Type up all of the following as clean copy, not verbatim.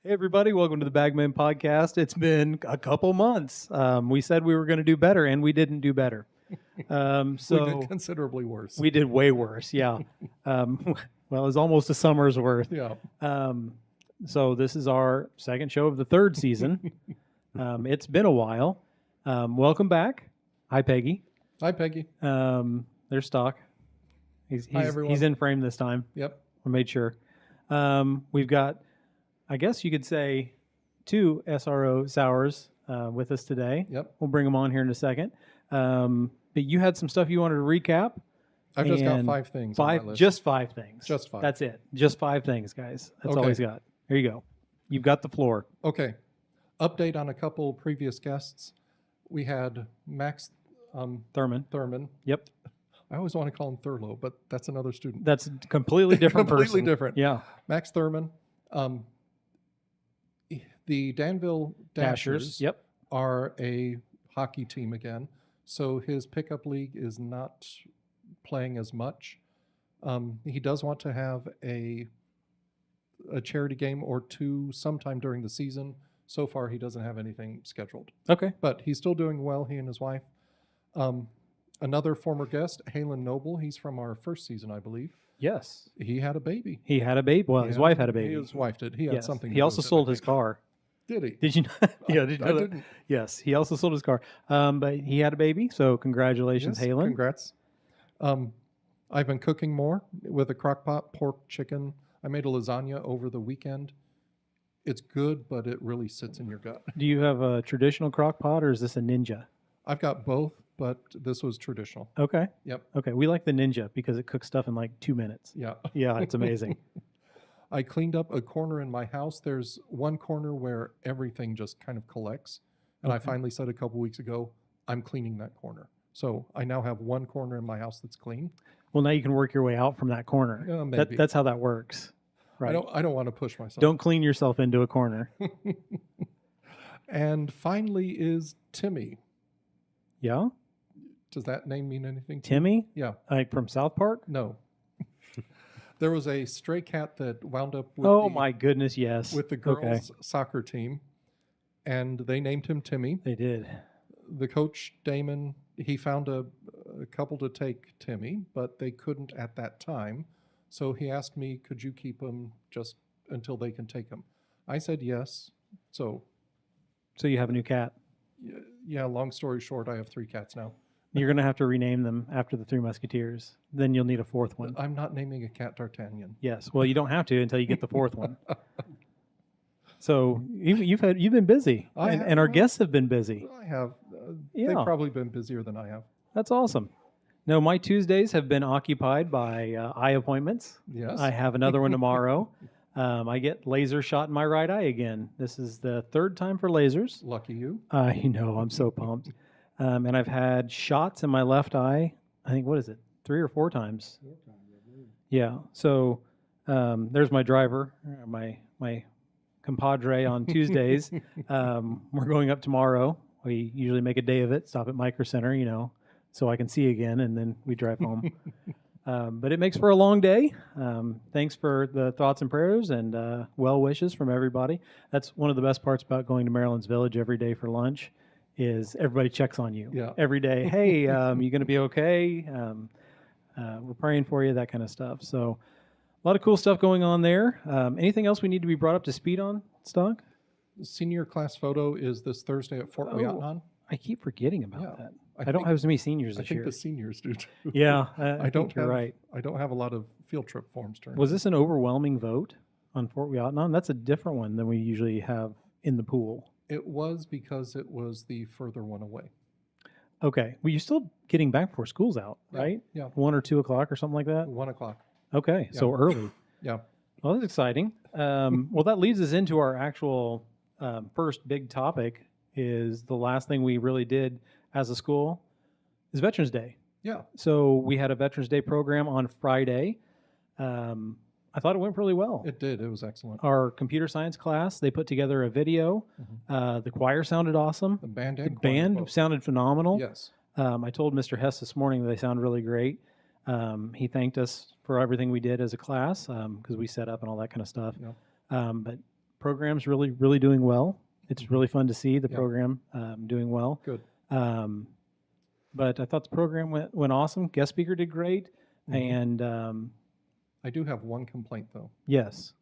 Hey, everybody. Welcome to the Bagman Podcast. It's been a couple months. We said we were going to do better, and we didn't do better. We did considerably worse. We did way worse, yeah. Well, it was almost a summer's worth. Yeah. So this is our second show of the third season. It's been a while. Welcome back. Hi, Peggy. Hi, Peggy. There's Stock. Hi, everyone. He's in frame this time. Yep. We made sure. We've got, I guess you could say, two SRO SOWERS with us today. Yep. We'll bring them on here in a second. But you had some stuff you wanted to recap. I've just got 5 things on my list. Just 5 things. Just 5. That's it. Just 5 things, guys. That's all Okay. he's got. Here you go. You've got the floor. Okay. Update on a couple previous guests. We had Max Thurman. Yep. I always want to call him Thurlow, but that's another student. That's a completely different Completely person. different. Yeah. Max Thurman. The Danville Dashers Yep. are a hockey team again, so his pickup league is not playing as much. He does want to have a charity game or 2 sometime during the season. So far, he doesn't have anything scheduled, Okay. but he's still doing well, he and his wife. Another former guest, Halen Noble, he's from our first season, I believe. Yes. He had a baby. He had a baby. Well, his wife had a baby. His wife did. He had Yes. something to He do also with it, I sold his think. car. Did he? Did you know? Yeah, did you I know that? didn't. Yes, he also sold his car. But he had a baby, so congratulations, Yes, Halen. Congrats. I've been cooking more with a crock pot, pork, chicken. I made a lasagna over the weekend. It's good, but it really sits in your gut. Do you have a traditional crock pot, or is this a Ninja? I've got both, but this was traditional. Okay. Yep. Okay, we like the Ninja because it cooks stuff in like 2 minutes. Yeah. Yeah, it's amazing. I cleaned up a corner in my house. There's one corner where everything just kind of collects. And I Okay. finally said a couple weeks ago, I'm cleaning that corner. So I now have one corner in my house that's clean. Well, now you can work your way out from that corner. Maybe. That's how that works. Right. I don't want to push myself. Don't clean yourself into a corner. And finally is Timmy. Yeah? Does that name mean anything to you? Timmy? Yeah. Like from South Park? No. There was a stray cat that wound up with Oh my goodness, yes. with the girls' soccer team, and they named him Timmy. They did. The coach, Damon, he found a couple to take Timmy, but they couldn't at that time. So he asked me, could you keep him just until they can take him? I said yes. So, So you have a new cat. yeah, long story short, I have 3 cats now. You're going to have to rename them after the 3 Musketeers. Then you'll need a 4th one. I'm not naming a cat D'Artagnan. Yes. Well, you don't have to until you get the 4th one. So you've been busy, and our guests have been busy. I have. Yeah. They've probably been busier than I have. That's awesome. No, my Tuesdays have been occupied by eye appointments. Yes. I have another one tomorrow. I get laser shot in my right eye again. This is the 3rd time for lasers. Lucky you. I know, I'm so pumped. And I've had shots in my left eye, I think, what is it, 3 or 4 times? 4 times, I believe. Yeah, so there's my driver, my compadre on Tuesdays. We're going up tomorrow. We usually make a day of it, stop at Micro Center, so I can see again, and then we drive home. But it makes for a long day. Thanks for the thoughts and prayers and well wishes from everybody. That's one of the best parts about going to Maryland's Village every day for lunch is everybody checks on you. Yeah. Every day. Hey, you going to be okay? We're praying for you, that kind of stuff. So a lot of cool stuff going on there. Anything else we need to be brought up to speed on, Stock? Senior class photo is this Thursday at Fort Wyattnon. I keep forgetting about Yeah. that. I I don't think- have as many seniors I this think year. the seniors do too. Yeah, I don't think you're have, right. I don't have a lot of field trip forms turned. Was this an overwhelming vote on Fort Wyattnon? That's a different one than we usually have in the pool. It was because it was the further one away. Okay. Well, you're still getting back before school's out, Yeah, right? yeah. 1 or 2 o'clock or something like that? 1 o'clock. Okay. So early. Yeah. Well, that's exciting. Well, that leads us into our actual first big topic is the last thing we really did as a school is Veterans Day. Yeah. So we had a Veterans Day program on Friday. I thought it went really well. It did. It was excellent. Our computer science class, they put together a video. The choir sounded awesome. The band The and choir band both. sounded phenomenal. Yes. I told Mr. Hess this morning that they sound really great. He thanked us for everything we did as a class because we set up and all that kind of stuff. Yeah. But program's really doing well. It's really fun to see the Yeah. program doing well. Good. But I thought the program went awesome. Guest speaker did great. Mhm. And I do have one complaint, though. yes.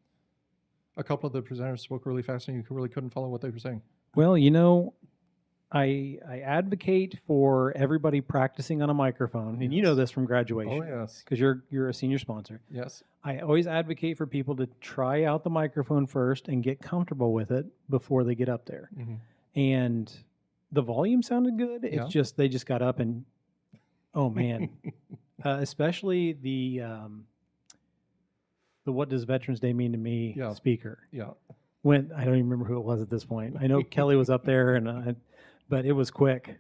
A couple of the presenters spoke really fast, and you really couldn't follow what they were saying. Well, I advocate for everybody practicing on a microphone, and you know Yes. this from graduation. Oh, yes. Because you're a senior sponsor. Yes. I always advocate for people to try out the microphone first and get comfortable with it before they get up there. Mhm. And the volume sounded good. It's Yeah. just they just got up and oh man, especially the "What Does Veterans Day Mean to Me" Yeah. speaker. Yeah. When I don't even remember who it was at this point. I know Kelly was up there, but it was quick. It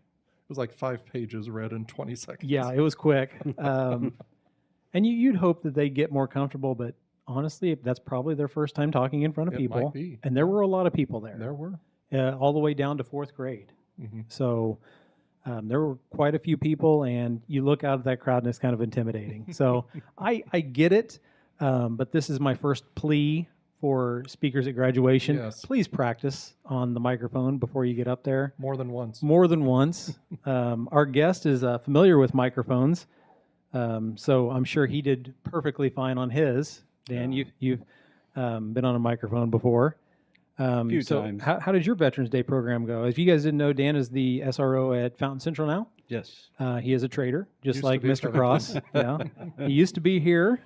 was like 5 pages read in 20 seconds. Yeah, it was quick. And you'd hope that they get more comfortable, but honestly, that's probably their first time talking in front of It people. might be. And there were a lot of people there, There were. all the way down to 4th grade. Mm-hmm. So there were quite a few people, and you look out at that crowd, and it's kind of intimidating. So I get it, but this is my first plea for speakers at graduation. Yes. Please practice on the microphone before you get up there. More than once. More than once. Our guest is familiar with microphones, so I'm sure he did perfectly fine on his. Dan, you've been on a microphone before. Few so times. How did your Veterans Day program go? If you guys didn't know, Dan is the SRO at Fountain Central now. Yes. He is a trader, just Used to like be a Mr. trader. Cross. Yeah, he used to be here.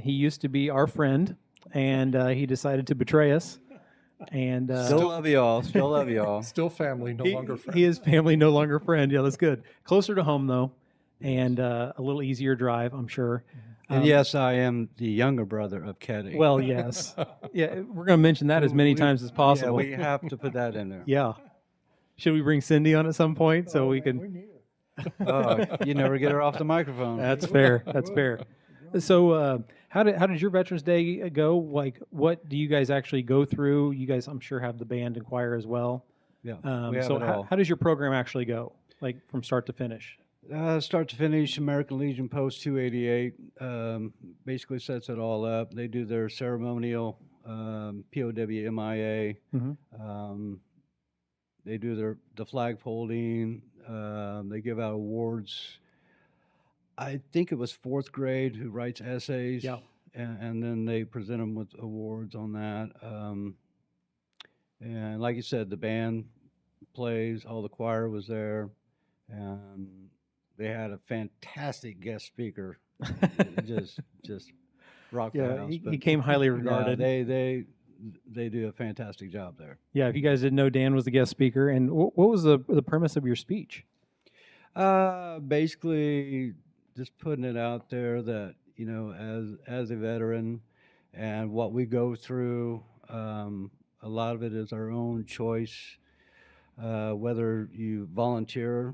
He used to be our friend, and he decided to betray us. And Still love y'all. Still love y'all. Still family, no longer friends. he is family, no longer friend. Yeah, that's good. Closer to home though, and a little easier drive, I'm sure. And yes, I am the younger brother of Ketty. Well, yes. Yeah, we're going to mention that as many times as possible. Yeah, we have to put that in there. Yeah. Should we bring Cindy on at some point so we can? Oh, you never get her off the microphone. That's fair. That's fair. So, how did your Veterans Day go? Like, what do you guys actually go through? You guys, I'm sure, have the band and choir as well. Yeah, we have So, it how, all. how does your program actually go, like from start to finish? Start to finish, American Legion Post 288 basically sets it all up. They do their ceremonial POW MIA. Mm-hmm. They do the flag folding. They give out awards. I think it was 4th grade who writes essays. Yeah. And then they present them with awards on that. And like you said, the band plays. All the choir was there, and they had a fantastic guest speaker. just rocked the Yeah, house. he came highly regarded. Yeah, they do a fantastic job there. Yeah, if you guys didn't know, Dan was the guest speaker. And what was the premise of your speech? Basically, just putting it out there that, you know, as a veteran and what we go through, a lot of it is our own choice, whether you volunteer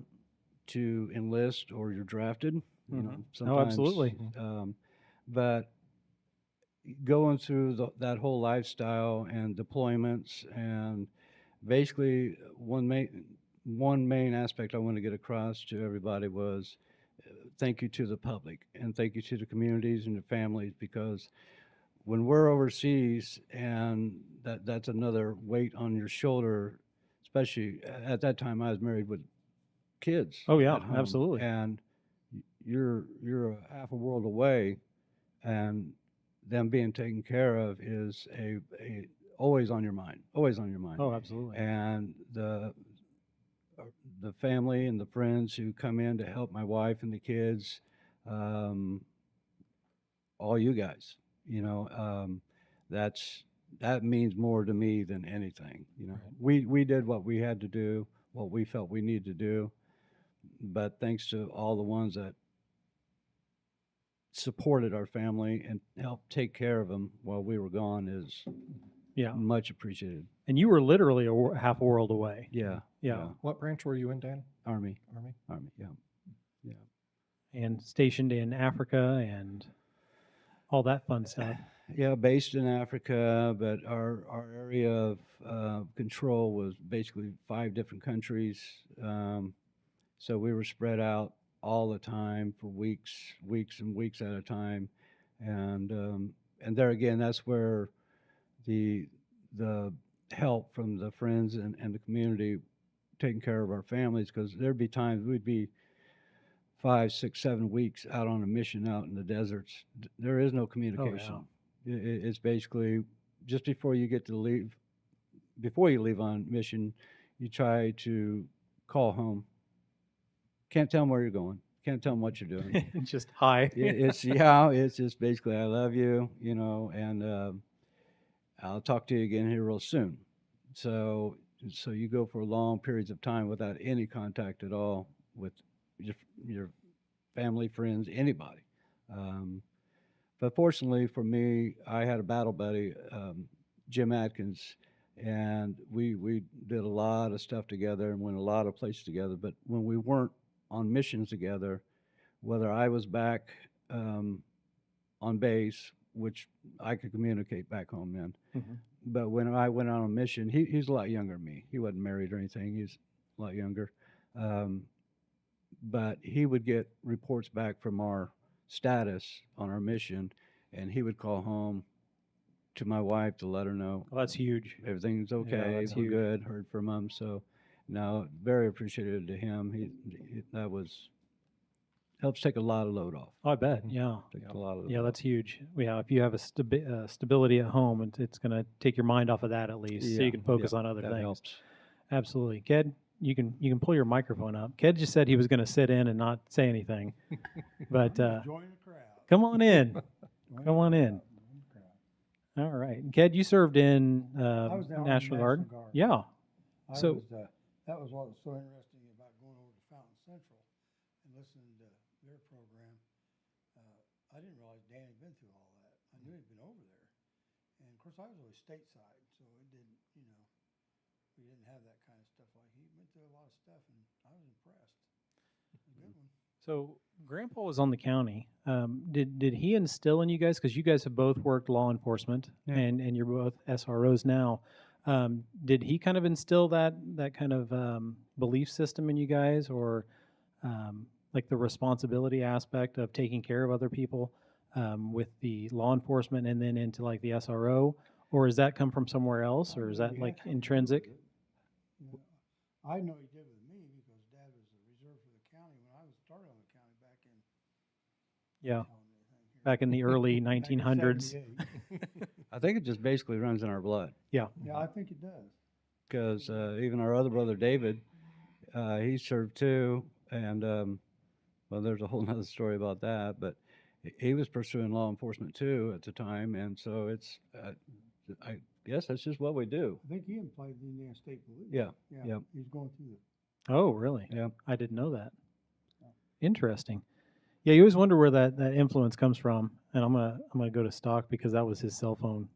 to enlist or you're drafted. You know, Oh, sometimes, absolutely. But going through that whole lifestyle and deployments, and basically one main aspect I want to get across to everybody was thank you to the public and thank you to the communities and the families, because when we're overseas, and that's another weight on your shoulder, especially at that time I was married with kids. Oh, yeah, at home, absolutely. and you're a half a world away, and them being taken care of is a always on your mind, always on your mind. Oh, absolutely. And the family and the friends who come in to help my wife and the kids, all you guys, you know, that means more to me than anything. You know, we did what we had to do, what we felt we needed to do, but thanks to all the ones that supported our family and helped take care of them while we were gone is Yeah. much appreciated. And you were literally half a world away. Yeah. Yeah. What branch were you in, Dan? Army. Army? Yeah. And stationed in Africa and all that fun stuff. Yeah, based in Africa, but our area of control was basically 5 different countries. So we were spread out all the time for weeks and weeks at a time. And there again, that's where the the help from the friends and the community taking care of our families, because there'd be times we'd be 5, 6, 7 weeks out on a mission out in the deserts. There is no communication. It's basically just before you get to leave, before you leave on mission, you try to call home. Can't tell them where you're going. Can't tell them what you're doing. Just hi. It's just basically I love you, and I'll talk to you again here real soon. So you go for long periods of time without any contact at all with your family, friends, anybody. But fortunately for me, I had a battle buddy, Jim Atkins, and we did a lot of stuff together and went a lot of places together. But when we weren't on missions together, whether I was back on base, which I could communicate back home then, Mhm. but when I went on a mission, he's a lot younger than me. He wasn't married or anything. He's a lot younger. But he would get reports back from our status on our mission, and he would call home to my wife to let her know Well, that's huge. everything's okay, that's we're huge. good, heard from him. So, no, very appreciative to him. That was helps take a lot of load off. Oh, I bet. Yeah. Takes a lot of Yeah, load that's huge. Yeah, if you have a stability at home, it's going to take your mind off of that at least, so you can focus on other that things. helps. Absolutely. Ked, you can pull your microphone up. Ked just said he was going to sit in and not say anything, but Join the crowd. come on in. Join Come on the in. crowd, join the crowd. All right. Ked, you served in I was down in the National Guard. National Guard. Yeah. I So- was, that was what was so interesting about going over to Fountain Central and listening to their program. I didn't realize Dan had been through all that. I knew he'd been over there. And of course, I was always stateside, so it didn't, we didn't have that kind of stuff. Like, he went through a lot of stuff, and I was impressed. It was a good one. So Grandpa was on the county. Did he instill in you guys, because you guys have both worked law enforcement Yeah. and you're both SROs now? Did he kind of instill that kind of belief system in you guys, or like the responsibility aspect of taking care of other people with the law enforcement and then into like the SRO, or does that come from somewhere else, or is that He like had something to do intrinsic? with it. I know he did with me because Dad was the reserve for the county when I was started on the county back in. Yeah, telling you anything here. back in the early Back in 1900s. 78. I think it just basically runs in our blood. Yeah. Yeah, I think it does. Because even our other brother David, he served too, and well, there's a whole nother story about that. But he was pursuing law enforcement too at the time, and so it's, I guess that's just what we do. I think he applied to the Indiana State Police. Yeah, Yeah, yep. he's going through Oh, really? yeah. I didn't know that. Interesting. Yeah, you always wonder where that influence comes from, and I'm gonna go to Stock because that was his cell phone.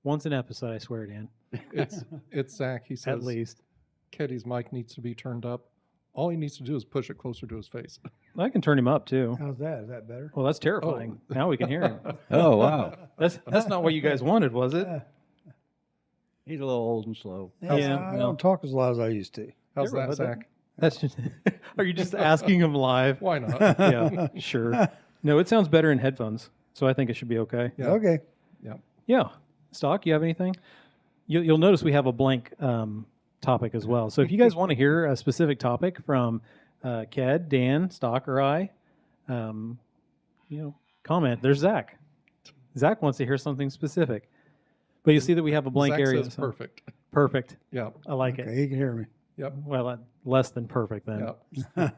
Once an episode, I swear, Dan. It's Zach. He At says least Keddy's mic needs to be turned up. All he needs to do is push it closer to his face. I can turn him up too. How's that? Is that better? Well, that's terrifying. Now we can hear him. Oh wow, That's not what you guys wanted, was it? he's a little old and slow. Yeah, I well. don't talk as loud as I used to. How's Sure, that, but Zach? That's just. Are you just asking him live? Why not? Yeah, sure. No, it sounds better in headphones, so I think it should be okay. Yeah. Okay. Yeah. Stock, you have anything? You'll notice we have a blank topic as well. So if you guys want to hear a specific topic from Ked, Dan, Stock, or I, comment. There's Zach. Zach wants to hear something specific. But you'll see that we have a blank Zach area. says so- perfect. Perfect. Yeah. I like Okay, it. he can hear me. Yep. Well, less than perfect then. Yeah.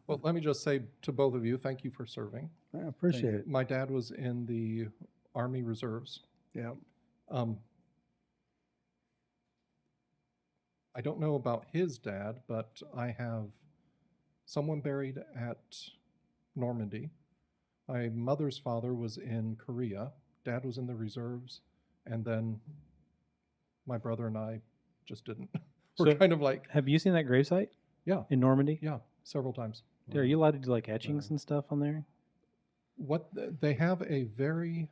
Well, let me just say to both of you, thank you for serving. I appreciate it. My dad was in the Army Reserves. Yeah. I don't know about his dad, but I have someone buried at Normandy. My mother's father was in Korea. Dad was in the reserves, and then my brother and I just didn't. We're So- kind of like, Have you seen that gravesite yeah, in Normandy? yeah, several times. Are you allowed to do like etchings and stuff on there? They have a very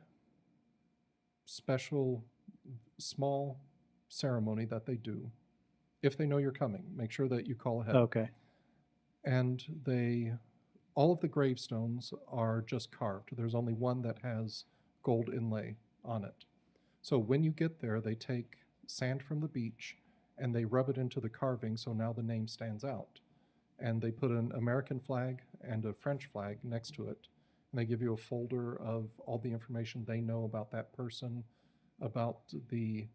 special, small ceremony that they do. If they know you're coming, make sure that you call ahead. Okay. And all of the gravestones are just carved. There's only one that has gold inlay on it. So when you get there, they take sand from the beach and they rub it into the carving, so now the name stands out. And they put an American flag and a French flag next to it. And they give you a folder of all the information they know about that person, about the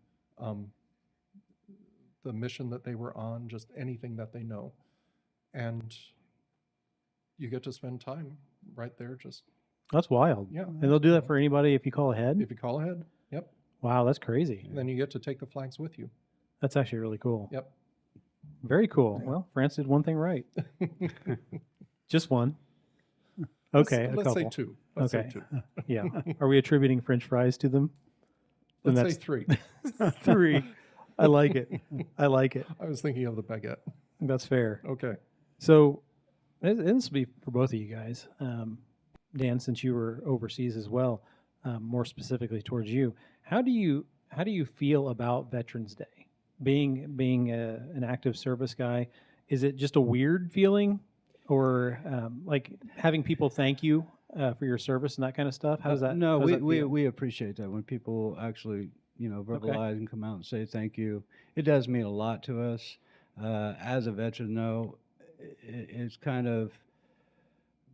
mission that they were on, just anything that they know. And you get to spend time right there, just, That's wild. yeah. And they'll do that for anybody if you call ahead? If you call ahead, yep. Wow, that's crazy. And then you get to take the flags with you. That's actually really cool. Yep. Very cool. Yeah. Well, France did one thing right. Just one. Okay, a Let's say couple. two. Let's Okay. say two. Yeah. Are we attributing French fries to them? Then Let's say three. 3. I like it. I like it. I was thinking of the baguette. That's fair. Okay. So, and this will be for both of you guys. Dan, since you were overseas as well, more specifically towards you, how do you feel about Veterans Day? Being an active service guy, is it just a weird feeling, or like having people thank you for your service and that kind of stuff? How does that? No, how does that we feel? we appreciate that when people actually verbalize and come out and say thank you. It does mean a lot to us. As a veteran, though, it's kind of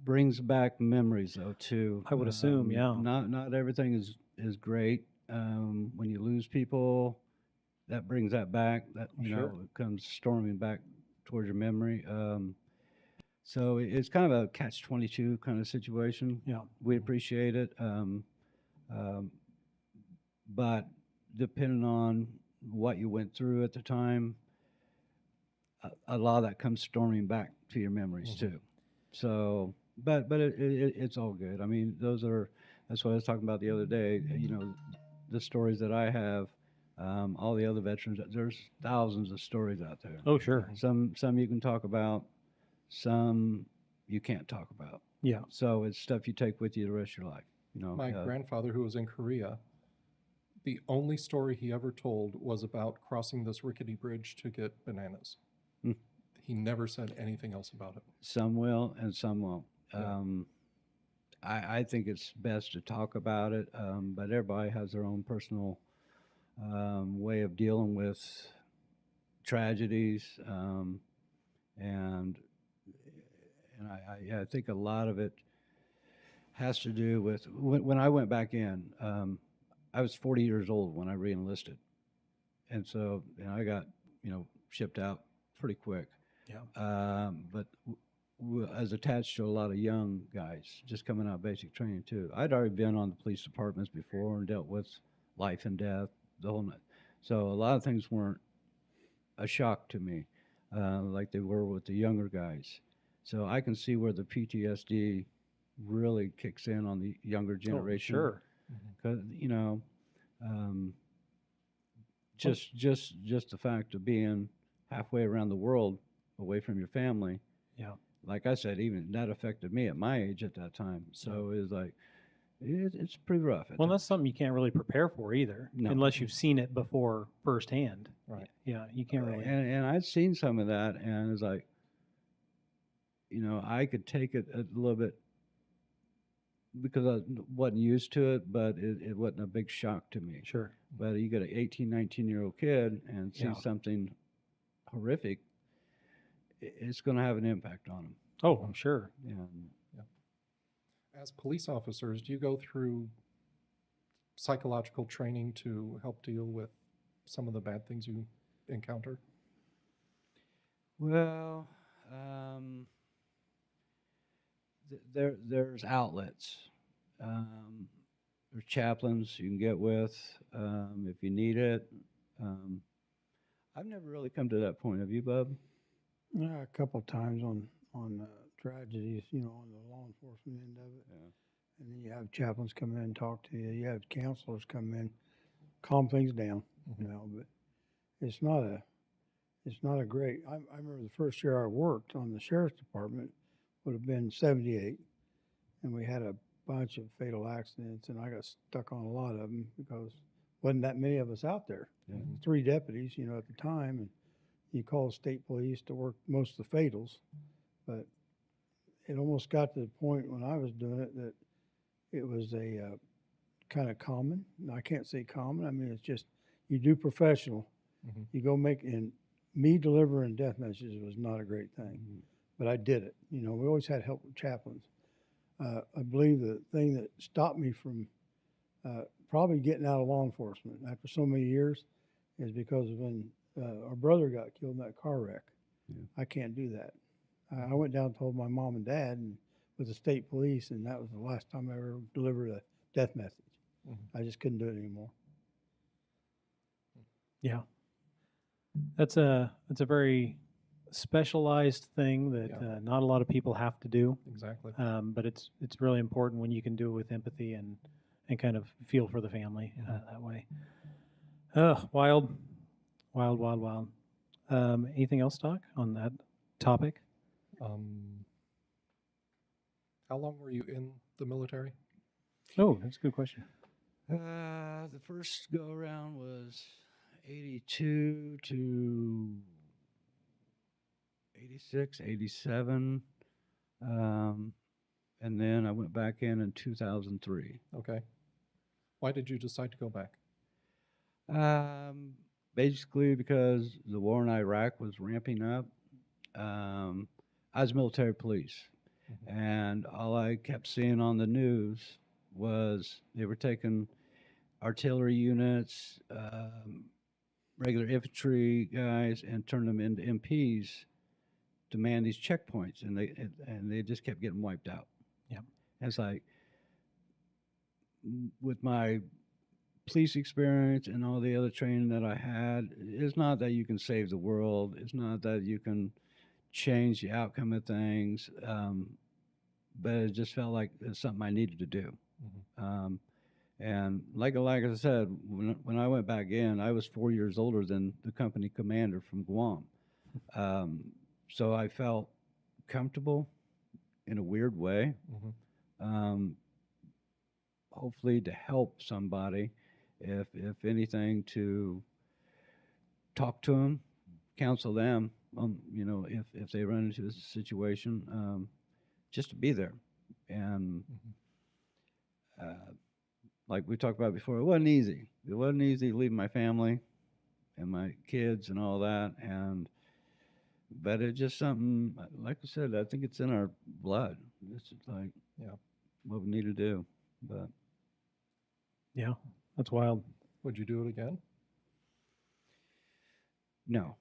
brings back memories though too. I would assume, yeah. Not everything is great. When you lose people, that brings that back. That Sure. it comes storming back towards your memory. So it's kind of a catch-22 kind of situation. Yeah. We appreciate it, but depending on what you went through at the time, a lot of that comes storming back to your memories too. So, but it's all good. I mean, that's what I was talking about the other day. The stories that I have, all the other veterans. There's thousands of stories out there. Oh, sure. Some you can talk about, some you can't talk about. Yeah. So it's stuff you take with you the rest of your life. My grandfather, who was in Korea, the only story he ever told was about crossing this rickety bridge to get bananas. Hmm. He never said anything else about it. Some will and some won't. Yeah. I think it's best to talk about it, but everybody has their own personal way of dealing with tragedies, and I think a lot of it has to do with when I went back in. I was 40 years old when I re-enlisted, and so I got shipped out pretty quick. Yeah. But I was attached to a lot of young guys just coming out of basic training too. I'd already been on the police departments before and dealt with life and death, the whole night. So a lot of things weren't a shock to me, like they were with the younger guys. So I can see where the PTSD really kicks in on the younger generation. Oh, sure. Because just the fact of being halfway around the world away from your family. Yeah. Like I said, even that affected me at my age at that time. So it was like, it's pretty rough. Well, that's something you can't really prepare for either, No. unless you've seen it before firsthand. Right. Yeah, you can't really. And I'd seen some of that, and it's like, I could take it a little bit because I wasn't used to it, but it wasn't a big shock to me. Sure. But you get an 18, 19-year-old kid and see Yeah. something horrific, it's going to have an impact on them. Oh, I'm sure. And As police officers, do you go through psychological training to help deal with some of the bad things you encounter? well, there's outlets. There's chaplains you can get with if you need it. I've never really come to that point. Have you, Bub? Yeah, a couple of times on tragedies, on the law enforcement end of it. Yeah. And then you have chaplains come in and talk to you. You have counselors come in, calm things down, but it's not a great, I remember the first year I worked on the sheriff's department would have been 78. And we had a bunch of fatal accidents, and I got stuck on a lot of them because wasn't that many of us out there. Yeah. 3 deputies, at the time, and you call state police to work most of the fatals. But it almost got to the point when I was doing it that it was a kind of common. No, I can't say common. I mean, it's just you do professional. Mhm. You go make, and me delivering death messages was not a great thing, but I did it. You know, we always had help with chaplains. I believe the thing that stopped me from probably getting out of law enforcement after so many years is because when our brother got killed in that car wreck. Yeah. I can't do that. I went down and told my mom and dad and with the state police, and that was the last time I ever delivered a death message. Mhm. I just couldn't do it anymore. Yeah. That's a very specialized thing that Yeah. not a lot of people have to do. Exactly. But it's really important when you can do it with empathy and kind of feel for the family that way. Wild, wild, wild, wild. Anything else, Doc, on that topic? How long were you in the military? Oh, that's a good question. The first go around was 82 to 86, 87. And then I went back in 2003. Okay. Why did you decide to go back? Basically because the war in Iraq was ramping up. I was military police, and all I kept seeing on the news was they were taking artillery units, regular infantry guys, and turning them into MPs to man these checkpoints, and they just kept getting wiped out. Yep. And it's like, with my police experience and all the other training that I had, it's not that you can save the world. It's not that you can change the outcome of things. But it just felt like it's something I needed to do. And like I said, when I went back in, I was 4 years older than the company commander from Guam. So I felt comfortable in a weird way. Hopefully to help somebody, if anything, to talk to them, counsel them, you know, if they run into this situation, just to be there. And like we talked about before, it wasn't easy. It wasn't easy leaving my family and my kids and all that. But it's just something, like I said, I think it's in our blood. It's just like, what we need to do. But Yeah, that's wild. Would you do it again? no,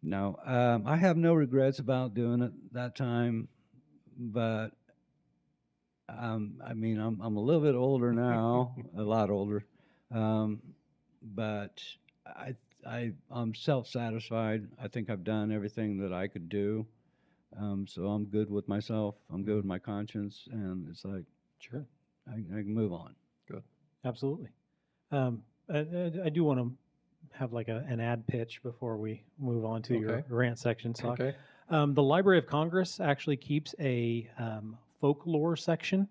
no. I have no regrets about doing it that time, but I mean, I'm a little bit older now, a lot older, but I'm self-satisfied. I think I've done everything that I could do, so I'm good with myself. I'm good with my conscience, and it's like, Sure. I can move on. Good. Absolutely. I do want to have like an ad pitch before we move on to your Okay. rant section. So, Okay. the Library of Congress actually keeps a folklore section,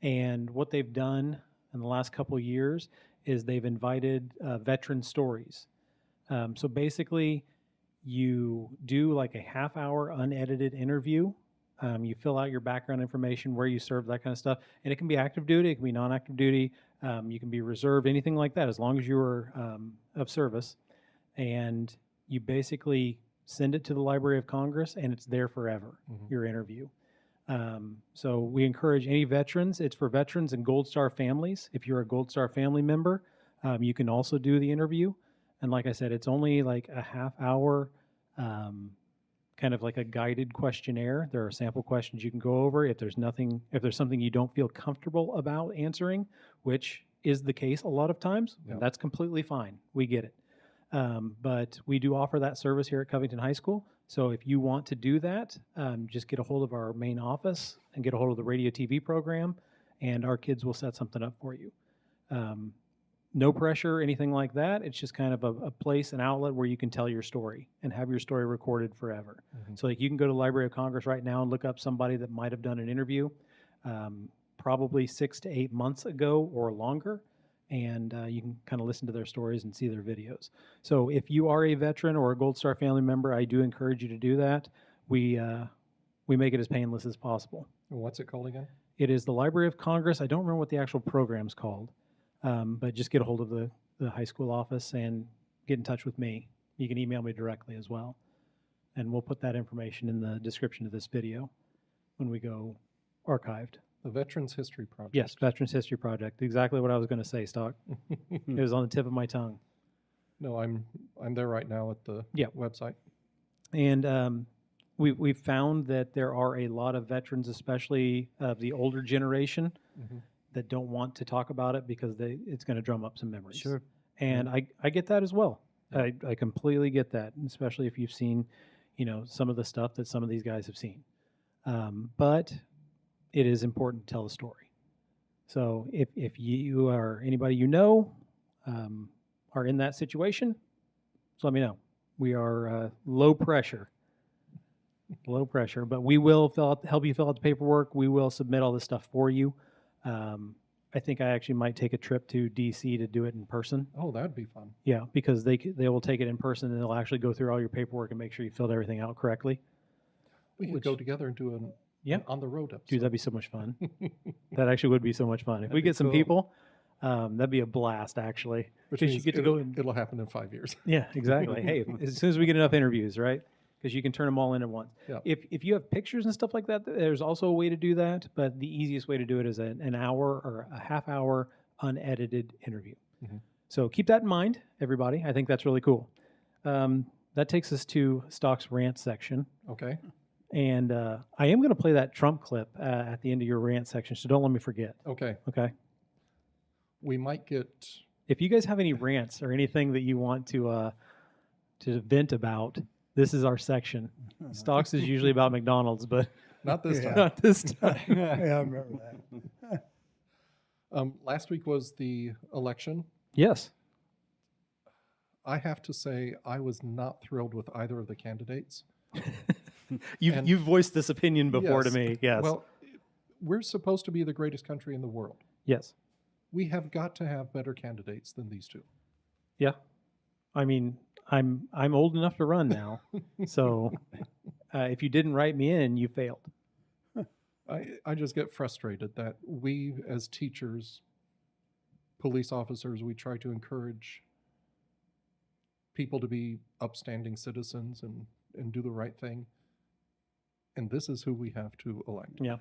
and what they've done in the last couple of years is they've invited veteran stories. So basically, you do like a half-hour unedited interview. You fill out your background information, where you served, that kind of stuff, and it can be active duty, it can be non-active duty, you can be reserved, anything like that, as long as you were of service. And you basically send it to the Library of Congress, and it's there forever, your interview. So we encourage any veterans. It's for veterans and Gold Star families. If you're a Gold Star family member, you can also do the interview. And like I said, it's only like a half hour, kind of like a guided questionnaire. There are sample questions you can go over. If there's something you don't feel comfortable about answering, which is the case a lot of times, that's completely fine. We get it. But we do offer that service here at Covington High School. So if you want to do that, just get a hold of our main office and get a hold of the radio TV program, and our kids will set something up for you. No pressure, anything like that. It's just kind of a place, an outlet where you can tell your story and have your story recorded forever. So like you can go to Library of Congress right now and look up somebody that might have done an interview probably 6 to 8 months ago or longer, and you can kind of listen to their stories and see their videos. So if you are a veteran or a Gold Star family member, I do encourage you to do that. We make it as painless as possible. And what's it called again? It is the Library of Congress. I don't remember what the actual program's called. But just get a hold of the high school office and get in touch with me. You can email me directly as well. And we'll put that information in the description of this video when we go archived. The Veterans History Project. Yes, Veterans History Project. Exactly what I was going to say, Stock. It was on the tip of my tongue. No, I'm there right now at the Yeah. website. And we've found that there are a lot of veterans, especially of the older generation, Mhm. that don't want to talk about it because it's going to drum up some memories. Sure. And I get that as well. Yeah. I completely get that, especially if you've seen, some of the stuff that some of these guys have seen. But it is important to tell the story. So if you or anybody are in that situation, just let me know. We are low pressure, but we will help you fill out the paperwork. We will submit all this stuff for you. I think I actually might take a trip to DC to do it in person. Oh, that'd be fun. Yeah, because they will take it in person and they'll actually go through all your paperwork and make sure you filled everything out correctly. We could go together and do Yeah. an on the road episode. Dude, that'd be so much fun. That actually would be so much fun. If That'd we be get some cool. people, that'd be a blast, actually. Which Because you means get to go and it'll happen in 5 years. yeah, exactly. Hey, as soon as we get enough interviews, right? Because you can turn them all in at once. Yeah. If you have pictures and stuff like that, there's also a way to do that. But the easiest way to do it is an hour or a half hour unedited interview. Mhm. So keep that in mind, everybody. I think that's really cool. That takes us to Stock's rant section. Okay. And I am going to play that Trump clip at the end of your rant section, so don't let me forget. Okay. Okay. We might get. If you guys have any rants or anything that you want to vent about, this is our section. Stocks is usually about McDonald's, but Not this Yeah. time. not this time. Yeah, I remember that. Last week was the election. Yes. I have to say, I was not thrilled with either of the candidates. And- You've voiced this opinion before to Yes. me. Yes. Well, we're supposed to be the greatest country in the world. Yes. We have got to have better candidates than these two. Yeah. I mean, I'm old enough to run now, so if you didn't write me in, you failed. I just get frustrated that we, as teachers, police officers, we try to encourage people to be upstanding citizens and do the right thing. And this is who we have to elect. Yeah.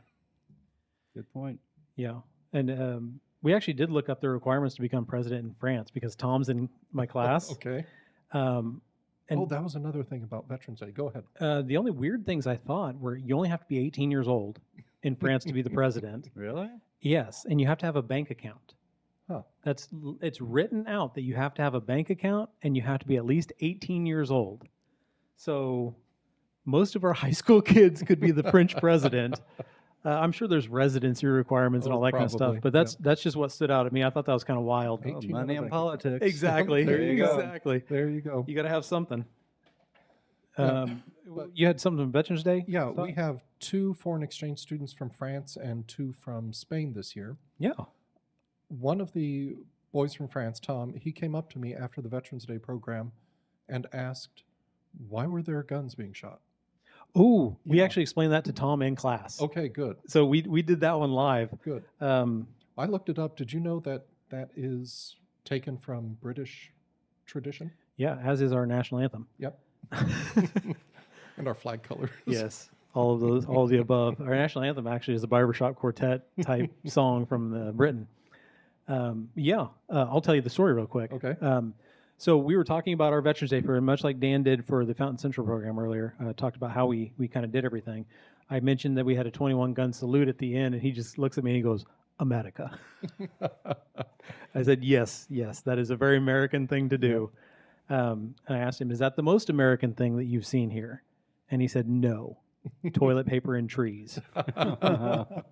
Good point. Yeah. And we actually did look up the requirements to become president in France because Tom's in my class. Okay. And That was another thing about Veterans Day. Go ahead. the only weird things I thought were you only have to be 18 years old in France to be the president. Really? Yes, and you have to have a bank account. Huh. It's written out that you have to have a bank account and you have to be at least 18 years old. So most of our high school kids could be the French president. I'm sure there's residency requirements and Oh, all that kind of stuff, probably, but that's just what stood out at me. I thought that was kind of wild. Oh, 18 money of and them. politics. Exactly. There you go. Exactly. There you go. You got to have something. Yeah, but- You had something on Veterans Day? Yeah, Stock? we have 2 foreign exchange students from France and 2 from Spain this year. Yeah. One of the boys from France, Tom, he came up to me after the Veterans Day program and asked, why were there guns being shot? Ooh, we Yeah. actually explained that to Tom in class. Okay, good, So we did that one live. good. Um, I looked it up. Did you know that that is taken from British tradition? yeah, as is our national anthem. Yep. And our flag colors. Yes, all of those, all of the above. Our national anthem actually is a barbershop quartet type song from Britain. I'll tell you the story real quick. Okay. So we were talking about our Veterans Day parade, much like Dan did for the Fountain Central program earlier. Talked about how we kind of did everything. I mentioned that we had a 21 gun salute at the end, and he just looks at me and he goes, "America." I said, "Yes, that is a very American thing to do." And I asked him, "Is that the most American thing that you've seen here?" And he said, "No, toilet paper and trees." Gotta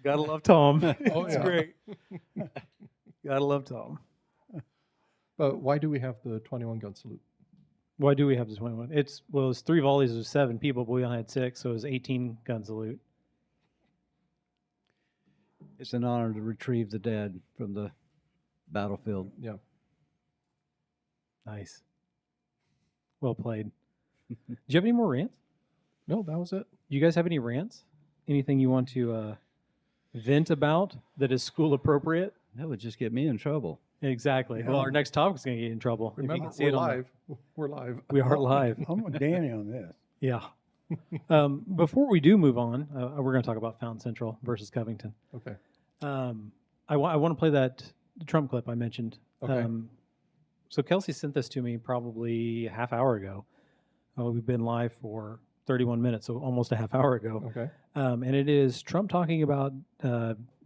love Tom. Oh, It's yeah. great. Gotta love Tom. But why do we have the 21 gun salute? Why do we have the 21? It's 3 volleys of 7 people, but we only had 6, so it was 18 gun salute. It's an honor to retrieve the dead from the battlefield. Yeah. Nice. Well played. Do you have any more rants? No, that was it. Do you guys have any rants? Anything you want to vent about that is school appropriate? That would just get me in trouble. Exactly. Well, our next topic is going to get you in trouble. if you Remember, can see we're it on the- live. We're live. We are live. I'm with Danny on this. Yeah. Before we do move on, we're going to talk about Fountain Central versus Covington. Okay. I want to play that Trump clip I mentioned. Okay. So Kelsey sent this to me probably a half hour ago. We've been live for 31 minutes, so almost a half hour ago. Okay. And it is Trump talking about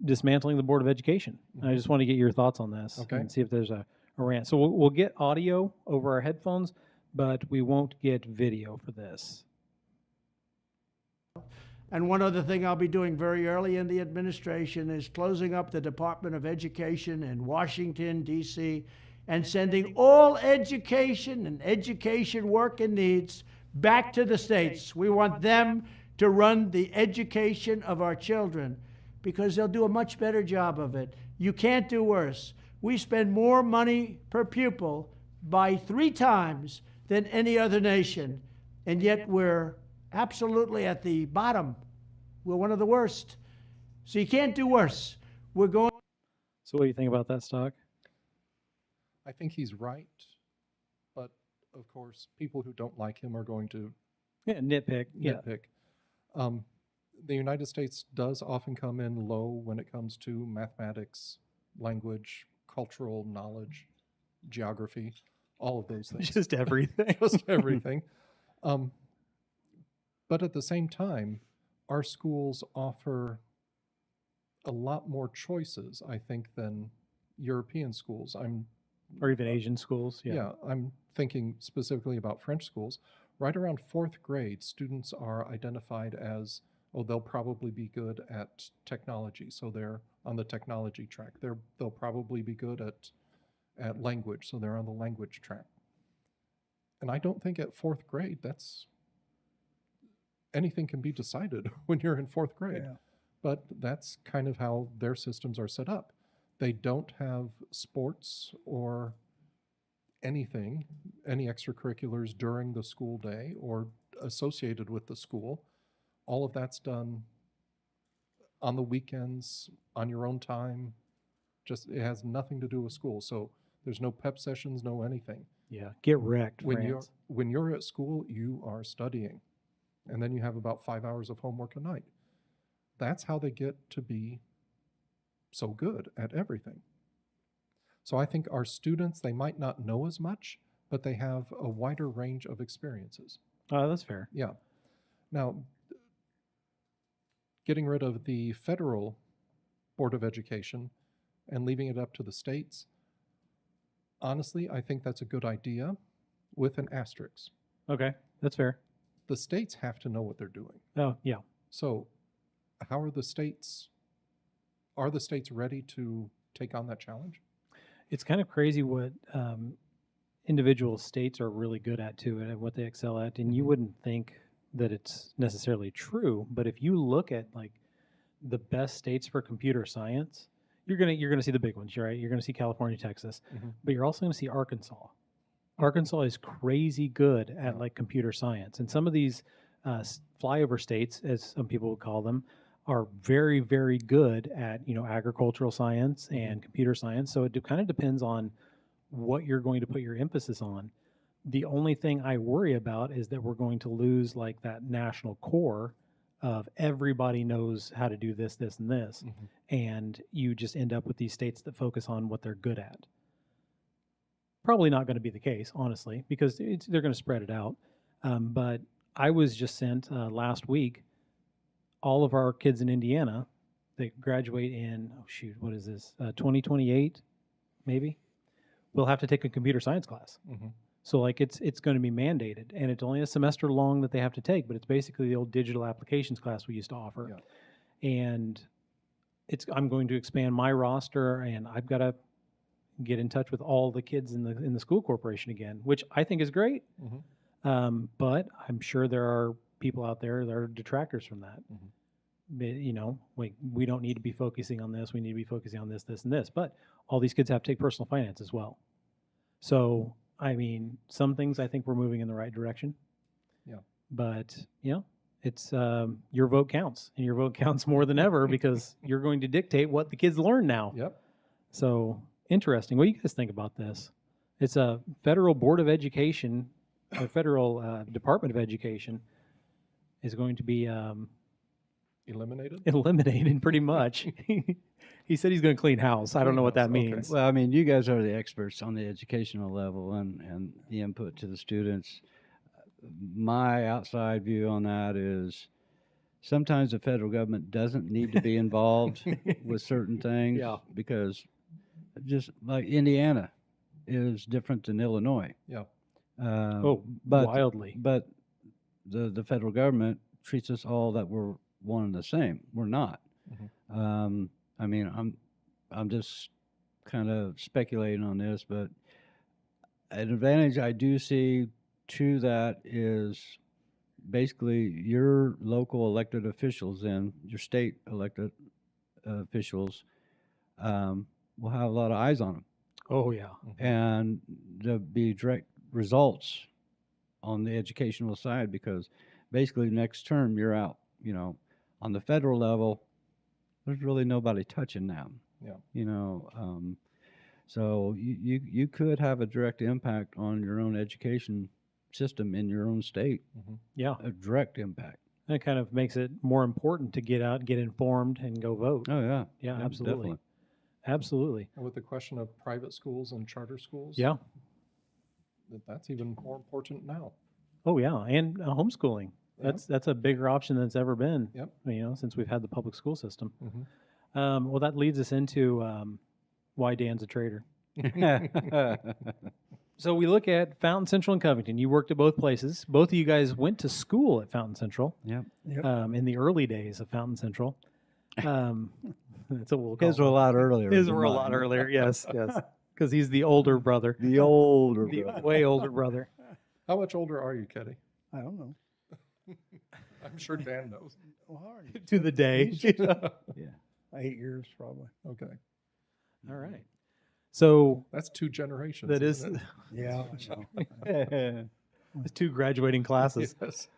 dismantling the Board of Education. I just want to get your thoughts on this Okay. and see if there's a rant. So we'll get audio over our headphones, but we won't get video for this. And one other thing I'll be doing very early in the administration is closing up the Department of Education in Washington, D.C., and sending all education and education work and needs back to the states. We want them to run the education of our children because they'll do a much better job of it. You can't do worse. We spend more money per pupil by 3 times than any other nation, and yet we're absolutely at the bottom. We're one of the worst. So you can't do worse. We're going. So what do you think about that, Stock? I think he's right, but of course, people who don't like him are going to Yeah, nitpick. Yeah. nitpick. The United States does often come in low when it comes to mathematics, language, cultural knowledge, geography, all of those things. Just everything. Just everything. But at the same time, our schools offer a lot more choices, I think, than European schools. Or even Asian schools. Yeah. I'm thinking specifically about French schools. Right around 4th grade, students are identified as, they'll probably be good at technology, so they're on the technology track. They'll probably be good at language, so they're on the language track. And I don't think at 4th grade anything can be decided when you're in 4th grade. Yeah. But that's kind of how their systems are set up. They don't have sports or anything, any extracurriculars during the school day or associated with the school. All of that's done on the weekends, on your own time. Just, it has nothing to do with school. So there's no pep sessions, no anything. Yeah. Get wrecked, When France. you're at school, you are studying. And then you have about 5 hours of homework a night. That's how they get to be so good at everything. So I think our students, they might not know as much, but they have a wider range of experiences. Oh, that's fair. Yeah. Now, getting rid of the federal Board of Education and leaving it up to the states, honestly, I think that's a good idea with an asterisk. Okay. That's fair. The states have to know what they're doing. Oh, yeah. So how are the states ready to take on that challenge? It's kind of crazy what individual states are really good at too, and what they excel at. And you wouldn't think that it's necessarily true, but if you look at like the best states for computer science, you're gonna see the big ones, right? You're gonna see California, Texas, but you're also gonna see Arkansas. Arkansas is crazy good at like computer science, and some of these flyover states, as some people would call them, are very, very good at agricultural science and computer science. So it kind of depends on what you're going to put your emphasis on. The only thing I worry about is that we're going to lose like that national core of everybody knows how to do this, this, and this, and you just end up with these states that focus on what they're good at. Probably not going to be the case, honestly, because they're going to spread it out. But I was just sent last week, all of our kids in Indiana, they graduate in, 2028, maybe, will have to take a computer science class. So like it's going to be mandated, and it's only a semester long that they have to take, but it's basically the old digital applications class we used to offer. Yeah. And I'm going to expand my roster, and I've got to get in touch with all the kids in the school corporation again, which I think is great. But I'm sure there are people out there that are detractors from that. We don't need to be focusing on this. We need to be focusing on this, this, and this. But all these kids have to take personal finance as well. So, I mean, some things I think we're moving in the right direction. Yeah. But, it's your vote counts, and your vote counts more than ever because you're going to dictate what the kids learn now. Yep. So interesting. What do you guys think about this? It's a federal board of education, or federal Department of Education is going to be Eliminated? eliminated pretty much. He said he's going to clean house. I don't know what that Clean house, okay. means. Well, I mean, you guys are the experts on the educational level and the input to the students. My outside view on that is sometimes the federal government doesn't need to be involved with certain things Yeah. because just like Indiana is different than Illinois. Yeah. Wildly. But the federal government treats us all that we're one and the same. We're not. I mean, I'm just kind of speculating on this, but an advantage I do see to that is basically your local elected officials and your state elected officials will have a lot of eyes on them, Oh, yeah. and there'll be direct results on the educational side because basically next term you're out. You know, on the federal level, there's really nobody touching them. Yeah. You know, so you could have a direct impact on your own education system in your own state. Yeah. A direct impact. That kind of makes it more important to get out, get informed, and go vote. Oh yeah. Yeah, Yeah, absolutely. definitely. Absolutely. And with the question of private schools and charter schools, Yeah. that's even more important now. Oh, yeah. And homeschooling. Yeah. That's a bigger option than it's ever been. Yep. You know, since we've had the public school system. Mhm. Well, that leads us into why Dan's a traitor. So we look at Fountain Central and Covington. You worked at both places. Both of you guys went to school at Fountain Central. Yep. In the early days of Fountain Central. That's what we'll call His were a lot earlier. His than were a mine. lot earlier. Yes, yes. Because he's the older brother, The older the brother. way older brother. How much older are you, Ketty? I don't know. I'm sure Dan knows. Well, how are you? To the day. Yeah. 8 years, probably. Okay. All right. So That's 2 generations. that is isn't it? Yeah. it's 2 graduating classes. Yes.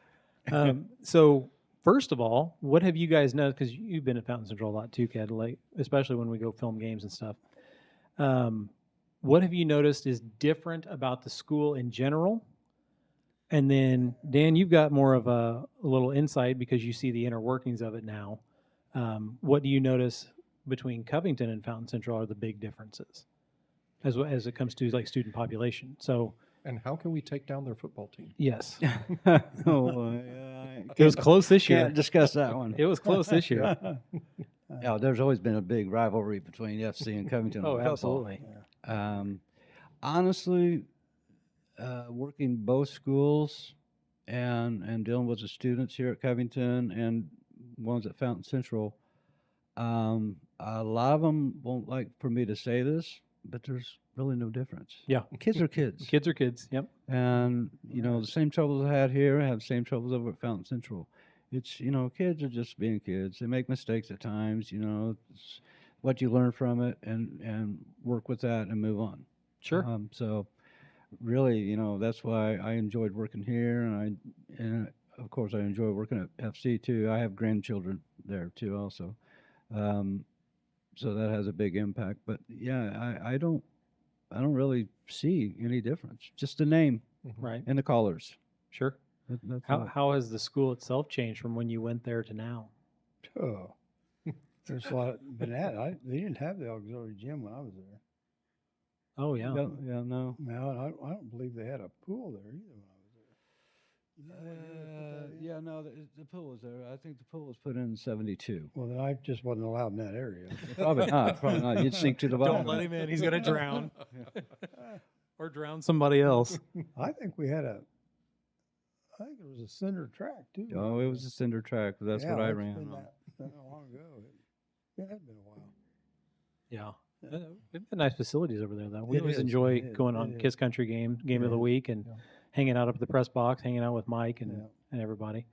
So first of all, what have you guys noticed? Because you've been at Fountain Central a lot too, Ked, like, especially when we go film games and stuff. What have you noticed is different about the school in general? And then, Dan, you've got more of a little insight because you see the inner workings of it now. What do you notice between Covington and Fountain Central are the big differences as it comes to like student population? So, And how can we take down their football team? yes, Oh, it was close this year. Can't discuss that one. It was close this year. Yeah, there's always been a big rivalry between FC and Covington. Oh, on football. absolutely. Honestly, working both schools and dealing with the students here at Covington and ones at Fountain Central, a lot of them won't like for me to say this, but there's really no difference. Yeah. Kids are kids. Kids are kids. Yep. And, you know, the same troubles I had here, I have the same troubles over at Fountain Central. It's, you know, kids are just being kids. They make mistakes at times, you know, it's what you learn from it and work with that and move on. Sure. So really, you know, that's why I enjoyed working here. And of course I enjoy working at FC too. I have grandchildren there too also. So that has a big impact, but yeah, I don't really see any difference. Just the name Right. and the colors. Sure. That's How all. how has the school itself changed from when you went there to now? Oh, there's a lot. But they didn't have the auxiliary gym when I was there. Oh yeah. Yeah, no. No, and I don't believe they had a pool there either when I was there. You know what year they put that in? Yeah, no, the pool was there. I think the pool was put in 72. Well, then I just wasn't allowed in that area. Probably not. Probably not. You'd sink to the bottom. Don't let him in. He's gonna drown. Or drown somebody else. I think I think it was a cinder track too. Oh, it was a cinder track. But that's Yeah, what I that's ran been on. that long ago. Yeah, that's been a while. Yeah. We've got nice facilities over there, though. We It always is, enjoy it is, going it on is. Kiss Country game of the is, week, and yeah. hanging out up at the press box, hanging out with Mike and, Yeah. and everybody.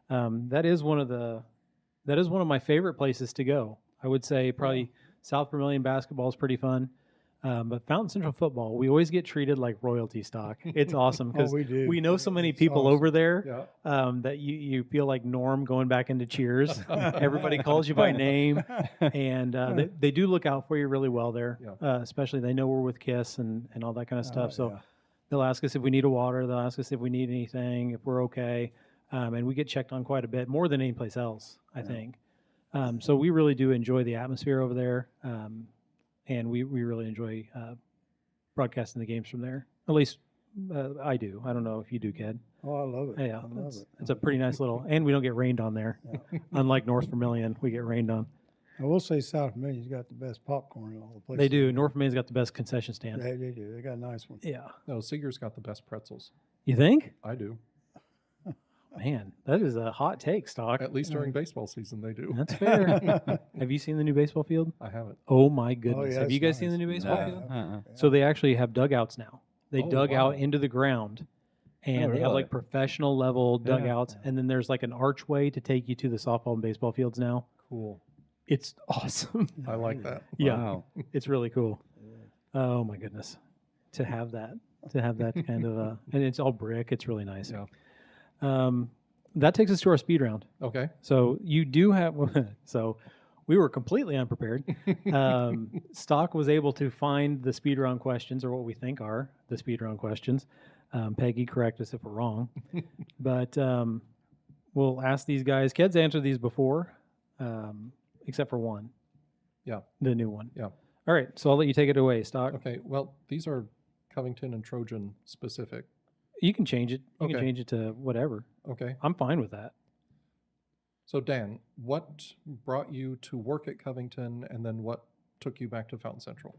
That is one of my favorite places to go. I would say probably South Vermilion basketball is pretty fun. But Fountain Central football, we always get treated like royalty stock. It's awesome because we do. we know so many It's people awesome. over there Yeah. that you feel like Norm going back into Cheers. Everybody calls you by name, and they do look out for you really well there. Yeah. Especially they know we're with KISS and all that kind of stuff. So Yeah. they'll ask us if we need a water. They'll ask us if we need anything, if we're okay, and we get checked on quite a bit, more than any place else, I think. So we really do enjoy the atmosphere over there, and we really enjoy broadcasting the games from there. At least I do. I don't know if you do, Ked. Oh, I love it. Yeah, I love it. it's a pretty nice little, and we don't get rained on there. Unlike North Vermilion, we get rained on. I will say South Vermilion's got the best popcorn in all the places. They do. North Vermilion's got the best concession stand. They do. They got a nice one. Yeah. No, Seeger's got the best pretzels. You think? I do. Man, that is a hot take, Stock. At least during baseball season, they do. That's fair. Have you seen the new baseball field? I haven't. Oh my goodness! yeah, Have you it's guys seen the nice. new baseball No. field? So they actually have dugouts now. They Oh, dug wow. out into the ground, and Oh, they have really? like professional level Yeah. dugouts. And then there's like an archway to take you to the softball and baseball fields now. Cool. It's awesome. I like that. Yeah, Wow. it's really cool. Oh my goodness, to have that kind of and it's all brick. It's really nice. Yeah. That takes us to our speed round. Okay. So you do have. So we were completely unprepared. Stock was able to find the speed round questions, or what we think are the speed round questions. Peggy, correct us if we're wrong. But we'll ask these guys. Ked's answered these before, except for one. Yeah. The new one. Yeah. All right. So I'll let you take it away, Stock. Okay. Well, these are Covington and Trojan specific. You can change it. You can Okay. change it to whatever. Okay. I'm fine with that. So Dan, what brought you to work at Covington, and then what took you back to Fountain Central?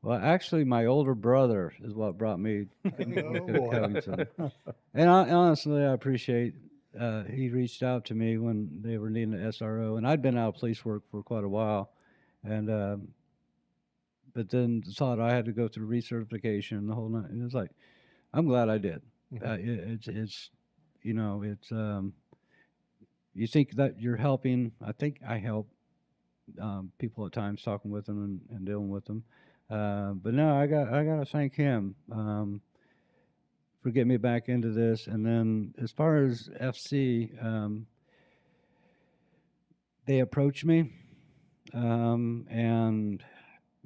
Well, actually, my older brother is what brought me to Oh, to boy. Covington. And honestly, I appreciate he reached out to me when they were needing an SRO, and I'd been out of police work for quite a while, and but then thought I had to go through recertification and the whole night. And it was like, I'm glad I did. Mhm. It's you know, it's you think that you're helping. I think I help people at times, talking with them and dealing with them. But no, I got to thank him for getting me back into this. And then as far as FC, they approached me, and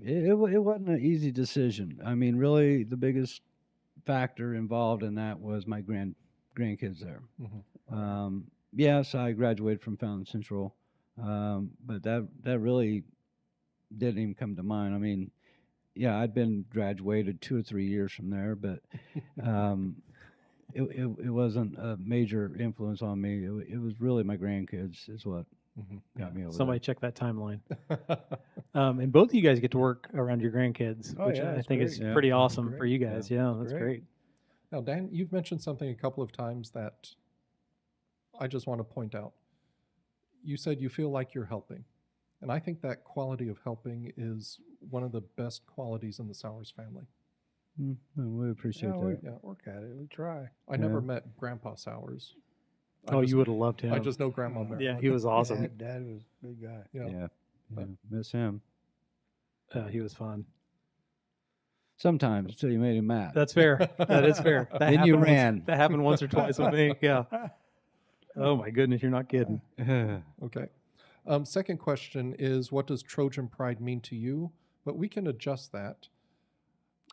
it wasn't an easy decision. I mean, really, the biggest factor involved in that was my grandkids there. Mhm. Yes, I graduated from Fountain Central, but that really didn't even come to mind. I mean, yeah, I'd been graduated 2 or 3 years from there, but it wasn't a major influence on me. It was really my grandkids is what Mhm. got me over Somebody check that timeline. And both of you guys get to work around your grandkids, Oh, which yeah, I that's think great. is Yeah. pretty That's awesome great. for you guys. Yeah, that's Great. great. Now, Dan, you've mentioned something a couple of times that I just want to point out. You said you feel like you're helping. And I think that quality of helping is one of the best qualities in the Sowers family. Well, we appreciate Yeah, we that. Yeah. work at it. We try. I never Yeah. met Grandpa Sowers. I Oh, just- you would have loved him. I just know Grandma Marilyn. Yeah, he was awesome. Dad was a big guy. Yeah. Yeah, But- miss him He was fun. sometimes until you made him mad. That's fair. That is fair. That Then you happened once- ran. That happened once or twice with me. Yeah. Oh my goodness, you're not kidding. Okay. Second question is, what does Trojan Pride mean to you? But we can adjust that.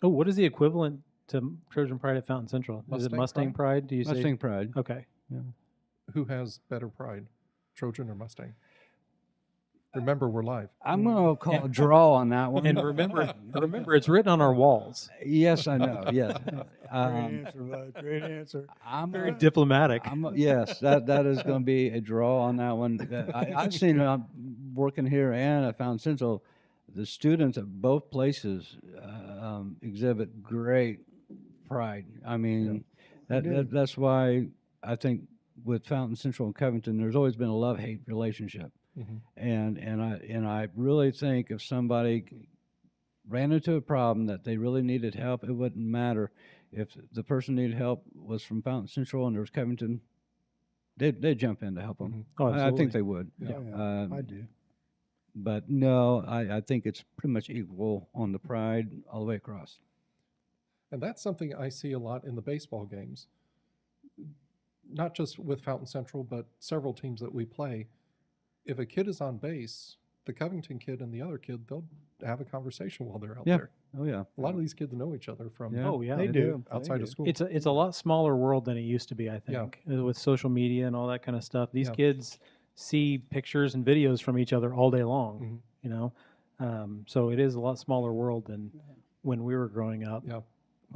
Oh, what is the equivalent to Trojan Pride at Fountain Central? Is it Mustang Mustang Pride? Do you say? Mustang Pride. Okay. Who has better pride, Trojan or Mustang? Remember, we're live. I'm gonna call a draw on that one. And remember, it's written on our walls. Yes, I know. Yes, Great answer, bud. Great answer. I'm Very diplomatic. yes, that is going to be a draw on that one. I've seen it working here and at Fountain Central. The students at both places exhibit great pride. I mean, that's why I think with Fountain Central and Covington, there's always been a love-hate relationship. Mhm. And I really think if somebody ran into a problem that they really needed help, it wouldn't matter if the person needed help was from Fountain Central and there was Covington. They'd jump in to help them. Mhm. Oh, I think absolutely. they would. Yeah. Oh, yeah. Um, I do. But no, I think it's pretty much equal on the pride all the way across. And that's something I see a lot in the baseball games. Not just with Fountain Central, but several teams that we play. If a kid is on base, the Covington kid and the other kid, they'll have a conversation while they're out Yeah. there. Oh yeah. A lot of these kids know each other from Yeah. Oh, yeah. They do. outside They of do. school. It's a lot smaller world than it used to be, I Yeah. think, with social media and all that kind of stuff. These Yeah. kids see pictures and videos from each other all day long, Mhm. you know? So it is a lot smaller world than when we were growing up. Yeah.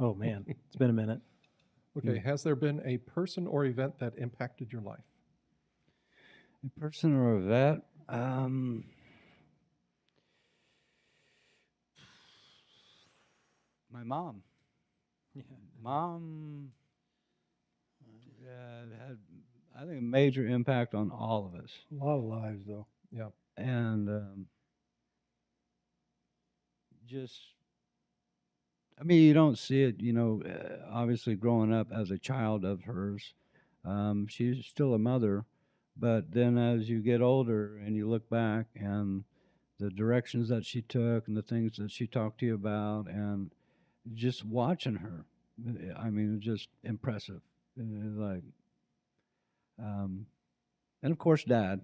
Oh, man, it's been a minute. Okay, has there been a person or event that impacted your life? A person or a vet? My mom. Mom had, I think, a major impact on all of us. A lot of lives, though. Yeah. And just, I mean, you don't see it, obviously growing up as a child of hers. She's still a mother, but then as you get older and you look back and the directions that she took and the things that she talked to you about, and just watching her, I mean, it was just impressive. Like, and of course, Dad,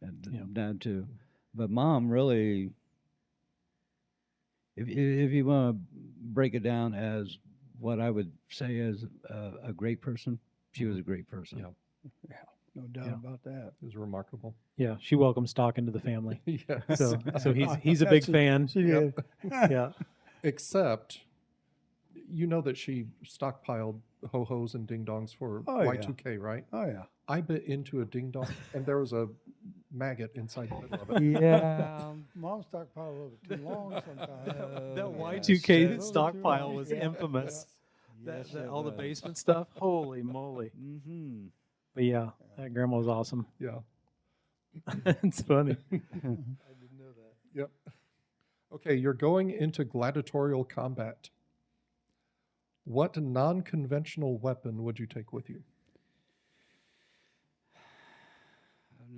and Dad too, but Mom really. If you want to break it down as what I would say is a great person, she was a great person. Yeah. No doubt Yeah. about that. It was remarkable. Yeah, she welcomed stock into the family. Yes. So he's a big fan. She did. Yeah. Except, you know that she stockpiled ho-hos and ding-dongs for Oh, yeah. Y2K, right? Oh, yeah. I bit into a ding-dong, and there was a maggot inside the middle of it. Yeah. Mom stockpiled a little bit too long sometimes. That yes, Y2K yes. stockpile was Yeah. infamous. Yes, That it all the was. basement stuff. Holy moly. Mm-hmm. But yeah, that grandma was awesome. Yeah. It's funny. Yep. Okay, you're going into gladiatorial combat. What non-conventional weapon would you take with you?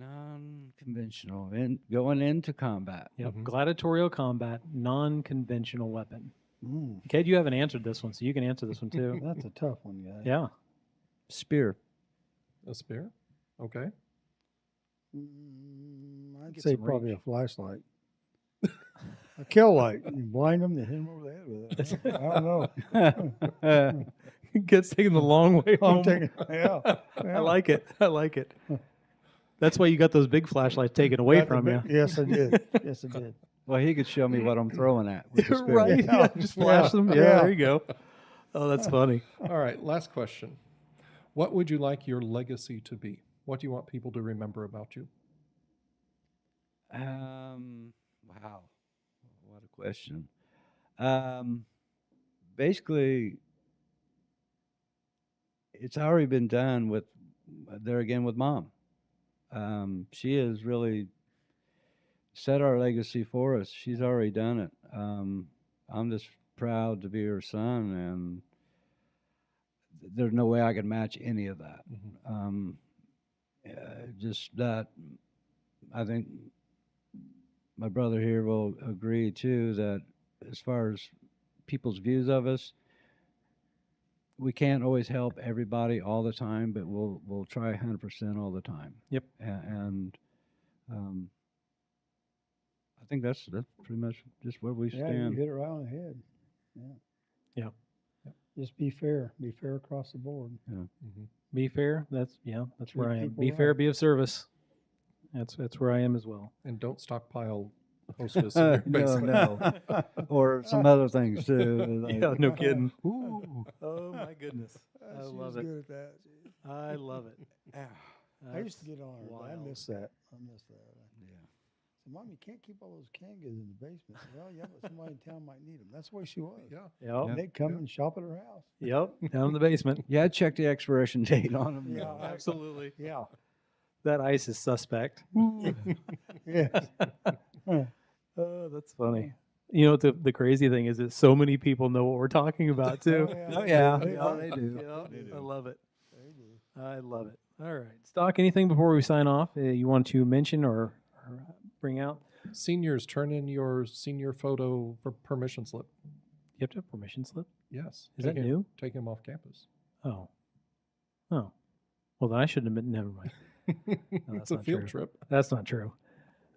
Non-conventional, going into combat. Yep. Mhm. Gladiatorial combat, non-conventional weapon. Mm, Ked, you haven't answered this one, so you can answer this one too. that's a tough one, guys. Yeah. Spear. A spear? Okay. I'd Get say some probably reach. a flashlight. A kill light. You blind them, you hit them over the head with it. I don't know. Ked's taking the long way home. I'm taking, yeah. I like it. I like it. That's why you got those big flashlights taken away from you. Yes, I did. Yes, I did. Well, he could show me what I'm throwing at with the spear. Right. Yeah. Yeah. Just flash them. Yeah, Yeah. there you go. Oh, that's funny. All right, last question. What would you like your legacy to be? What do you want people to remember about you? Wow, what a question. Basically, it's already been done with, there again with Mom. She has really set our legacy for us. She's already done it. I'm just proud to be her son, and there's no way I can match any of that. Just that, I think my brother here will agree too, that as far as people's views of us, we can't always help everybody all the time, but we'll try 100% all the time. Yep. And I think that's pretty much just where we Yeah, you stand. hit it right on the head. Yeah. Yeah. Just be fair. Be fair across the board. Be fair. That's Treat where I am. people Be fair, right. be of service. That's where I am as well. And don't stockpile hostess in your basement. No, or some other things too. like- Yeah, no kidding. Ooh. Oh my goodness. I She love was it. good at that. I love it. I used to get on her, but I wild. miss that. I miss that. Yeah. So, Mom, you can't keep all those canned goods in the basement. I said, well, yeah, but somebody in town might need them. That's the way she was. Yeah. Yep. And they'd come and shop at her house. Yep. Down in the basement. Yeah, I'd check the expiration date on them. Yeah, Absolutely. Yeah. That ice is suspect. Yeah. Oh, that's funny. You know what the crazy thing is that so many people know what we're talking about too. Oh yeah, They yeah, do. they do. Yeah, I love it. They do. I love it. All right. Stock, anything before we sign off you want to mention or bring out? Seniors, turn in your senior photo for permission slip. You have to have permission slip? Yes. Is that Taking- new? Taking them off campus. Oh. Oh. Well, then I shouldn't have been. Never mind. It's a not field true. trip. That's not true.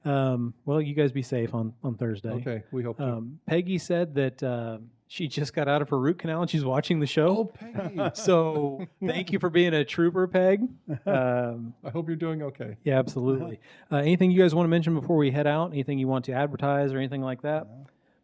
Well, you guys be safe on Thursday. Okay, we hope to. Peggy said that she just got out of her root canal and she's watching the Oh, show. Peggy. So thank you for being a trooper, Peg. I hope you're doing okay. Yeah, absolutely. Anything you guys want to mention before we head out? Anything you want to advertise or anything like that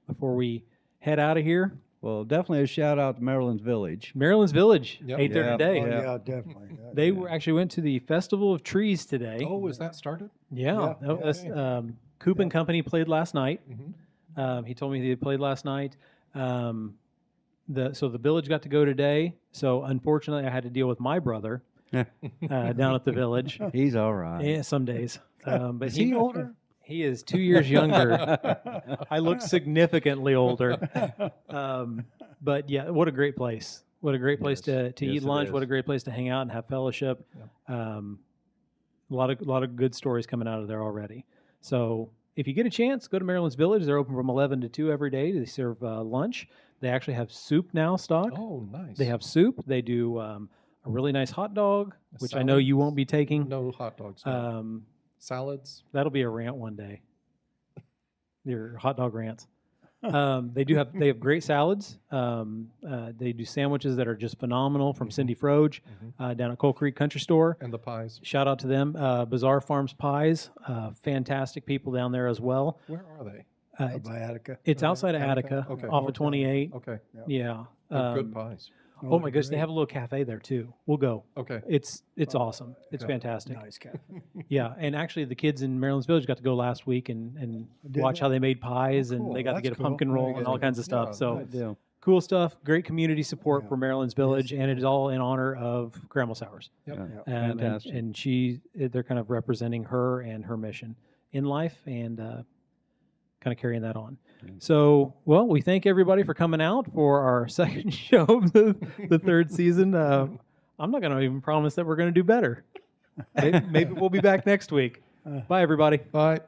before we head out of here? Well, definitely a shout out to Maryland's Village. Maryland's Village, Yep. 8:30 Yeah. today. Oh, Yeah. yeah, definitely. They were actually went to the Festival of Trees today. Oh, is that started? Yeah, Yeah. that was, Coop and Company played last night. Mm-hmm. He told me they played last night. So the village got to go today. So unfortunately, I had to deal with my brother down at the village. He's all right. Yeah, some days. But Is he older? He is 2 years younger. I look significantly older. But yeah, what a great place! What a great place Yes. to Yes, eat it lunch. What a is. great place to hang out and have fellowship. A lot of good stories coming out of there already. So if you get a chance, go to Maryland's Village. They're open from 11 to 2 every day. They serve lunch. They actually have soup now stocked. Oh, nice. They have soup. They do a really nice hot dog, A which I know you salad? won't be taking. No hot dogs. No. Salads. That'll be a rant one day. Your hot dog rants. They have great salads. They do sandwiches that are just phenomenal from Cindy Froge down at Coal Creek Country Store. And the pies. Shout out to them. Bazaar Farms Pies, fantastic people down there as well. Where are they? By Attica. It's outside of Attica? Attica, Okay. off of 28. Okay. Yeah. They're good pies. Oh my goodness, they have a little cafe there too. We'll go. Okay. It's awesome. It's Okay. fantastic. Nice cafe. Yeah, and actually the kids in Maryland's Village got to go last week and Did watch they? how they made pies, cool. and they got to That's get a cool. pumpkin roll Very and all good. kinds of stuff. Yeah, So nice. Yeah. cool stuff. Great community support Yeah. for Maryland's Village, and it is all in honor of Grandma Sowers. Yep. Yeah. Fantastic. And they're kind of representing her and her mission in life, and kind of carrying that on. So, well, we thank everybody for coming out for our second show of the third season. I'm not going to even promise that we're going to do better. Maybe we'll be back next week. Bye, everybody. Bye.